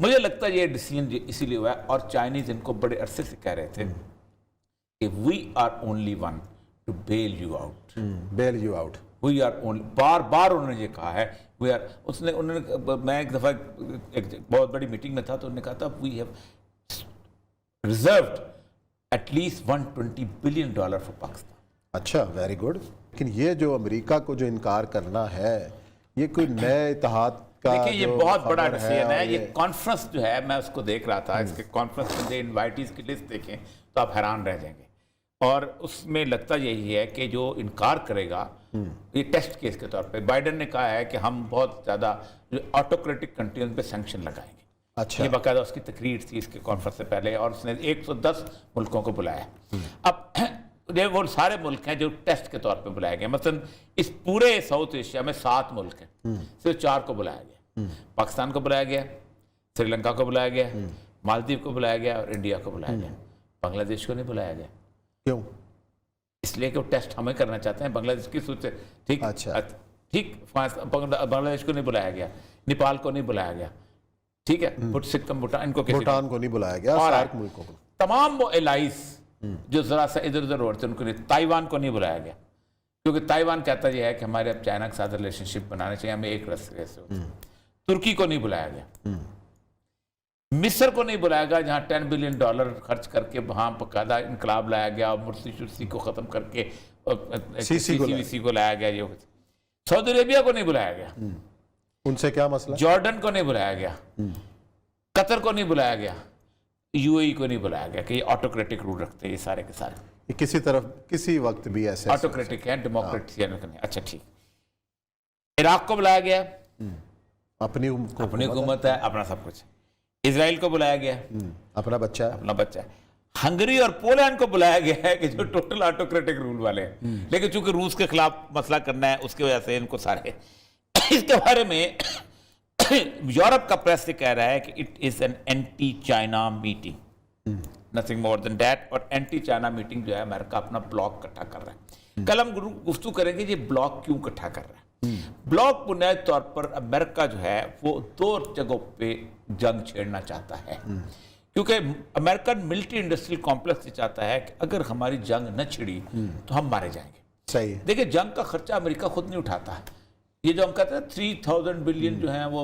मुझे लगता है ये डिसीजन इसीलिए हुआ है, और चाइनीज इनको बड़े अरसे से कह रहे थे कि we are only one to bail you out, bail you out. We are only, बार बार उन्होंने ये कहा है वी आर। उन्होंने मैं एक दफ़ा एक बहुत बड़ी मीटिंग में था तो उन्होंने कहा था we have reserved at least $120 billion for Pakistan. अच्छा, वेरी गुड। लेकिन ये जो अमेरिका को जो इनकार करना है, ये कोई नए इत्तेहाद का देखिए ये जो बहुत बड़ा खबर डिसीजन है। और ये कॉन्फ्रेंस जो है, मैं उसको देख रहा था, इसके कॉन्फ्रेंस में इनवाइटीज की लिस्ट देखें तो आप हैरान रह जाएंगे। और उसमें लगता यही है कि जो इनकार करेगा, ये टेस्ट केस के तौर पे बाइडेन ने कहा है कि हम बहुत ज़्यादा ऑटोक्रेटिक कंट्रीज पे सैंक्शन लगाएंगे। अच्छा, ये बाकायदा उसकी तकरीर थी इसके कॉन्फ्रेंस से पहले, और उसने 110 मुल्कों को बुलाया। अब ये वो सारे मुल्क हैं जो टेस्ट के तौर पे बुलाए गए। मसलन इस पूरे साउथ एशिया में 7 मुल्क हैं, सिर्फ 4 को बुलाया गया। पाकिस्तान को बुलाया गया, श्रीलंका को बुलाया गया, मालदीव को बुलाया गया और इंडिया को बुलाया गया। बांग्लादेश को नहीं बुलाया गया। क्यों? इसलिए कि वो टेस्ट हमें करना चाहते हैं बांग्लादेश की सूरत से। ठीक, अच्छा। ठीक, बांग्लादेश को नहीं बुलाया गया, नेपाल को नहीं बुलाया गया, ठीक है, सिक्किम, भूटान, इनको भूटान को नहीं बुलाया गया, और सार्क मुल्कों को। तमाम वो एलाइज जो जरा सा इधर उधर होते उनको नहीं। ताइवान को नहीं बुलाया गया क्योंकि ताइवान कहता यह है कि हमारे अब चाइना के साथ रिलेशनशिप बनाने चाहिए, हमें एक रस्ते से होता है। तुर्की को नहीं बुलाया गया, मिस्र को नहीं बुलाया गया जहां $10 बिलियन खर्च करके वहां बकायदा इनकलाब लाया गया, मुर्सी शुर्सी को खत्म करके सीसी को लाया गया। ये सऊदी अरेबिया को नहीं बुलाया गया, उनसे क्या मसला? जॉर्डन को नहीं बुलाया गया, कतर को नहीं बुलाया गया, यूएई को नहीं बुलाया गया कि ये ऑटोक्रेटिक रूल रखते हैं ये सारे के सारे। ये किसी तरफ किसी वक्त भी ऐसे ऑटोक्रेटिक है, डेमोक्रेटिक नहीं। अच्छा ठीक। इराक को बुलाया गया, अपनी हुकूमत है, अपना सब कुछ। इजराइल को बुलाया गया, अपना बच्चा है, अपना बच्चा है। हंगरी और पोलैंड को बुलाया गया है कि जो टोटल ऑटोक्रेटिक रूल वाले हैं, लेकिन चूंकि रूस के खिलाफ मसला करना है उसकी वजह से इनको सारे इसके बारे में यूरोप का प्रेस से कह रहा है कि it is an anti China meeting, nothing more than that. और एंटी चाइना मीटिंग जो है अमेरिका अपना ब्लॉक इकट्ठा कर रहा है। कल हम गुफ्तगू करेंगे ये ब्लॉक क्यों इकट्ठा कर रहा है। ब्लॉक बुनियादी तौर पर अमेरिका जो है वो 2 जगहों पे जंग छेड़ना चाहता है, क्योंकि अमेरिकन मिलिट्री इंडस्ट्रियल कॉम्प्लेक्स ये चाहता है कि अगर हमारी जंग न छिड़ी तो हम मारे जाएंगे। सही। देखिए जंग का खर्चा अमेरिका खुद नहीं उठाता है। ये जो हम कहते हैं 3000 बिलियन जो है वो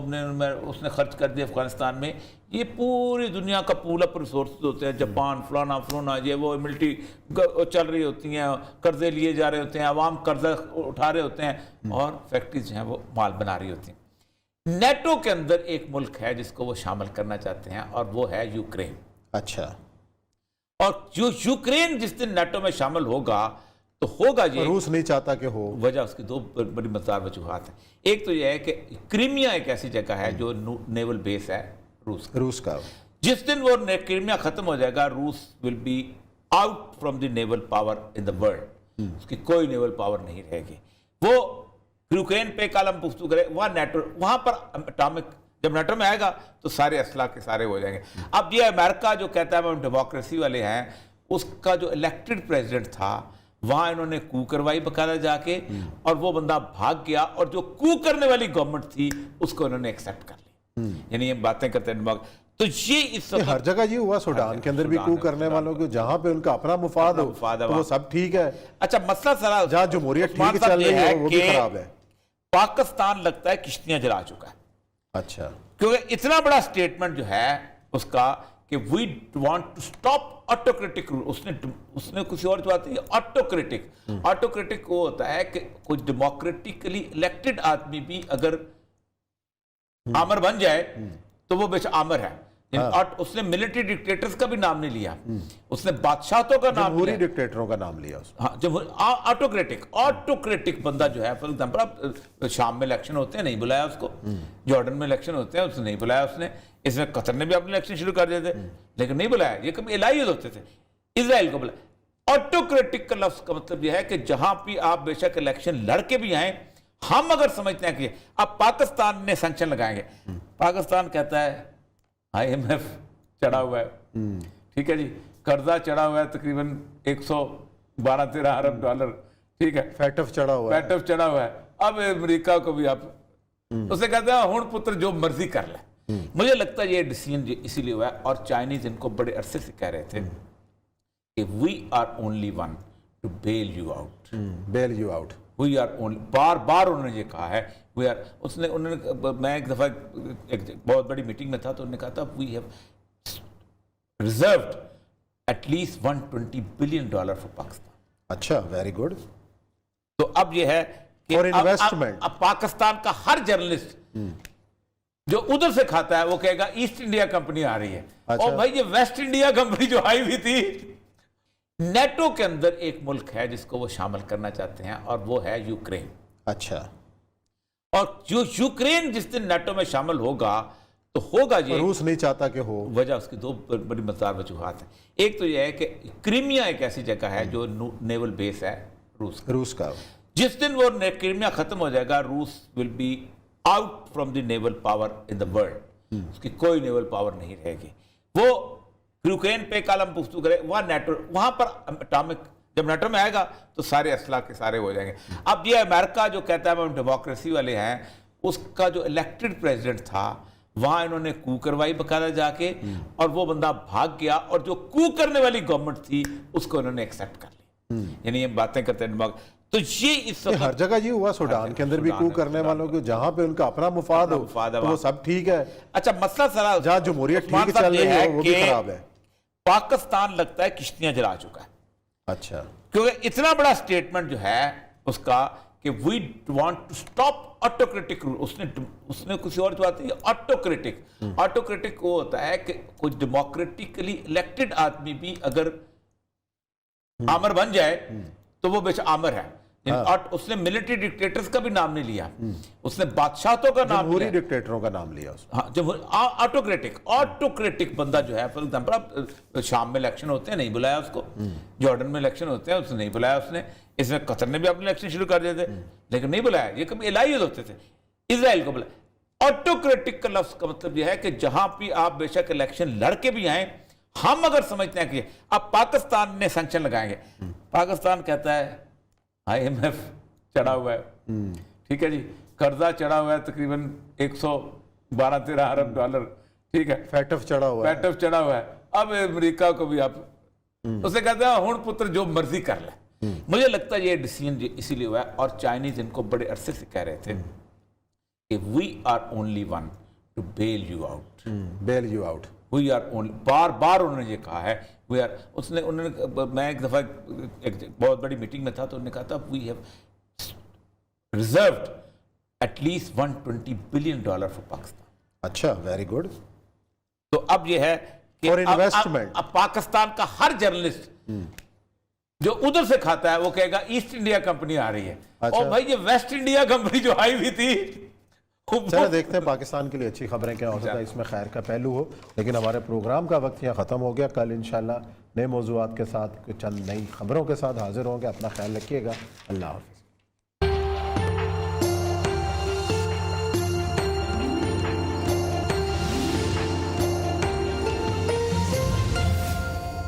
उसने खर्च कर दिया अफगानिस्तान में। ये पूरी दुनिया का पूल अप रिसोर्स होते हैं, जापान फलाना फलाना, ये वो मिलिट्री चल रही होती हैं, कर्जे लिए जा रहे होते हैं, आवाम कर्जा उठा रहे होते हैं और फैक्ट्रीज जो हैं वो माल बना रही होती हैं। नेटो के अंदर एक मुल्क है जिसको वो शामिल करना चाहते हैं और वो है यूक्रेन। अच्छा। और जो यूक्रेन जिस दिन नेटो में शामिल होगा तो होगा ये, रूस नहीं चाहता कि हो। वजह उसकी 2 बड़ी मज़ेदार वजूहात हैं। एक तो यह है कि क्रीमिया एक ऐसी जगह है जो नेवल बेस है रूस का। जिस दिन वो क्रीमिया खत्म हो जाएगा, रूस will be out from the naval power in the world. उसकी कोई नेवल पावर नहीं रहेगी। वो यूक्रेन पे कल हम पुस्तक करें, वहाँ नेटो, वहाँ पर एटॉमिक, जब नेटो में आएगा तो सारे असला के सारे हो जाएंगे। अब ये अमेरिका जो कहता है हम डेमोक्रेसी वाले हैं, उसका जो इलेक्टेड प्रेसिडेंट था वहां इन्होंने कू करवाई बकायदा जाके, और वो बंदा भाग गया और जो कू करने वाली गवर्नमेंट थी उसको इन्होंने एक्सेप्ट कर ली। यानी ये बातें करते हैं तो ये इस हर जगह ये हुआ, सूडान के अंदर भी कू करने वालों को जहां पे उनका अपना मुफाद हो तो वो सब ठीक है। अच्छा मसला सारा जहां जमहूरियत ठीक चल रही है वो भी खराब है। पाकिस्तान लगता है किश्तियां जला चुका है। अच्छा। क्योंकि इतना बड़ा स्टेटमेंट जो है उसका कि we want to stop autocratic rule, उसने कुछ और जो आती है ऑटोक्रेटिक वो होता है कि कुछ डेमोक्रेटिकली इलेक्टेड आदमी भी अगर आमर बन जाए तो वो बेशक आमर है। उसने मिलिट्री डिक्टेटर्स का भी नाम नहीं लिया, उसने बादशाहों का नाम लिया, डिक्टेटरों का नाम लिया। हाँ, ऑटोक्रेटिक बंदा जो है, फॉर एग्जाम्पल शाम में इलेक्शन होते हैं, नहीं बुलाया उसको। जॉर्डन में इलेक्शन होते हैं, उसने नहीं बुलाया। उसने इसमें कतर ने भी अपने इलेक्शन शुरू कर दिए थे लेकिन नहीं बुलाया। ये कभी एलाइज होते थे, इजराइल को बुलाया। ऑटोक्रेटिक का लफ्ज का मतलब यह है कि जहां भी आप बेशक इलेक्शन लड़के भी आए, हम अगर समझते हैं कि अब पाकिस्तान ने सैंक्शन लगाएंगे, पाकिस्तान कहता है IMF चढ़ा हुआ है, ठीक है जी, कर्जा चढ़ा हुआ है तकरीबन $112-13 अरब, ठीक है, फैटफ चढ़ा हुआ है। अब अमेरिका को भी आप उसे कहते हैं हुण पुत्र जो मर्जी कर ले। मुझे लगता है ये डिसीजन इसीलिए हुआ है, और चाइनीज इनको बड़े अरसे से कह रहे थे कि we are only one to bail you out, bail you out. We are only, बार बार उन्होंने ये कहा है वी आर। उन्होंने मैं एक दफा एक बहुत बड़ी मीटिंग में था तो उन्होंने कहा था we have reserved at least $120 billion for Pakistan. अच्छा, वेरी गुड। तो अब ये है कि फॉर अब इन्वेस्टमेंट पाकिस्तान का हर जर्नलिस्ट जो उधर से खाता है वो कहेगा ईस्ट इंडिया कंपनी आ रही है। अच्छा। और भाई ये वेस्ट इंडिया कंपनी जो आई हुई थी, नेटो के अंदर एक मुल्क है जिसको वो शामिल करना चाहते हैं और वो है यूक्रेन। अच्छा, और जो यूक्रेन जिस दिन नेटो में शामिल होगा तो होगा ये, रूस नहीं चाहता कि हो। वजह उसकी दो बड़ी मजेदार वजूहात हैं। एक तो यह है कि क्रीमिया एक ऐसी जगह है जो नेवल बेस है रूस का। जिस दिन वो क्रीमिया खत्म हो जाएगा, रूस will be out from the naval power in the world. उसकी कोई नेवल पावर नहीं रहेगी। वो यूक्रेन पे कल हम पुस्तक करें, वहां नेटो, वहां पर एटॉमिक, जब नेटो में आएगा तो सारे असला के सारे हो जाएंगे। अब ये अमेरिका जो कहता है हम डेमोक्रेसी वाले हैं, उसका जो इलेक्टेड प्रेसिडेंट था वहां इन्होंने कू करवाई बकायदा जाके, और वो बंदा भाग गया, और जो कू करने वाली गवर्नमेंट थी उसको इन्होंने एक्सेप्ट कर लिया। यानी ये बातें करते हैं दिमाग। तो ये इस वक्त हर जगह ये हुआ, सूडान के अंदर भी कू करने वालों को, जहां पे उनका अपना मुफाद हो तो वो सब ठीक है। अच्छा, मसला सारा जहां जमहूरियत ठीक चल रही है वो भी खराब है। पाकिस्तान लगता है किश्तियां जला चुका है। अच्छा, क्योंकि इतना बड़ा स्टेटमेंट जो है उसका कि we want to stop autocratic rule, उसने कुछ और बात है। ऑटोक्रेटिक वो होता है कि कुछ डेमोक्रेटिकली इलेक्टेड आदमी भी अगर आमर बन जाए तो वो बेच आमर है। उसने मिलिट्री डिक्टेटर्स का भी नाम नहीं लिया, उसने बादशाहों का नाम लिया, डिक्टेटरों का नाम लिया उसने। हाँ, ऑटोक्रेटिक बंदा जो है, फॉर एग्जाम्पल शाम में इलेक्शन होते हैं, नहीं बुलाया उसको। जॉर्डन में इलेक्शन होते हैं, उसने नहीं बुलाया उसने। इसमें कतर ने भी अपने इलेक्शन शुरू कर दिए थे, लेकिन नहीं बुलाया। ये कभी इलाही होते थे, इजराइल को बुलाया। ऑटोक्रेटिक का लफ्ज का मतलब यह है कि जहां भी आप बेशक इलेक्शन लड़के भी आए, हम अगर समझते हैं कि अब पाकिस्तान ने सैंक्शन लगाएंगे, पाकिस्तान कहता है IMF चढ़ा हुआ है, ठीक है जी, कर्जा चढ़ा हुआ है तकरीबन 112-13 अरब डॉलर, ठीक है, फैटफ चढ़ा हुआ है। अब अमेरिका को भी आप उसे कहते हैं हुण पुत्र जो मर्जी कर ले। मुझे लगता है ये डिसीजन इसीलिए हुआ है, और चाइनीज इनको बड़े अरसे से कह रहे थे कि we are only one to bail you out, we are only, बार बार उन्होंने ये कहा है वी आर। उन्होंने मैं एक दफा एक बहुत बड़ी मीटिंग में था तो उन्होंने कहा था we have reserved at least $120 billion for Pakistan. अच्छा, वेरी गुड। तो अब ये है कि फॉर इन्वेस्टमेंट। अब पाकिस्तान का हर जर्नलिस्ट जो उधर से खाता है वो कहेगा ईस्ट इंडिया कंपनी आ रही है। अच्छा। और भाई ये वेस्ट इंडिया कंपनी जो आई हुई थी, चलो देखते हैं पाकिस्तान के लिए अच्छी खबरें क्या हो सकता है, इसमें खैर का पहलू हो। लेकिन हमारे प्रोग्राम का वक्त यहाँ ख़त्म हो गया। कल इंशाल्लाह नए मौज़ूआत के साथ, कुछ चंद नई खबरों के साथ हाजिर होंगे। अपना ख्याल रखिएगा। अल्लाह हाफ़िज़।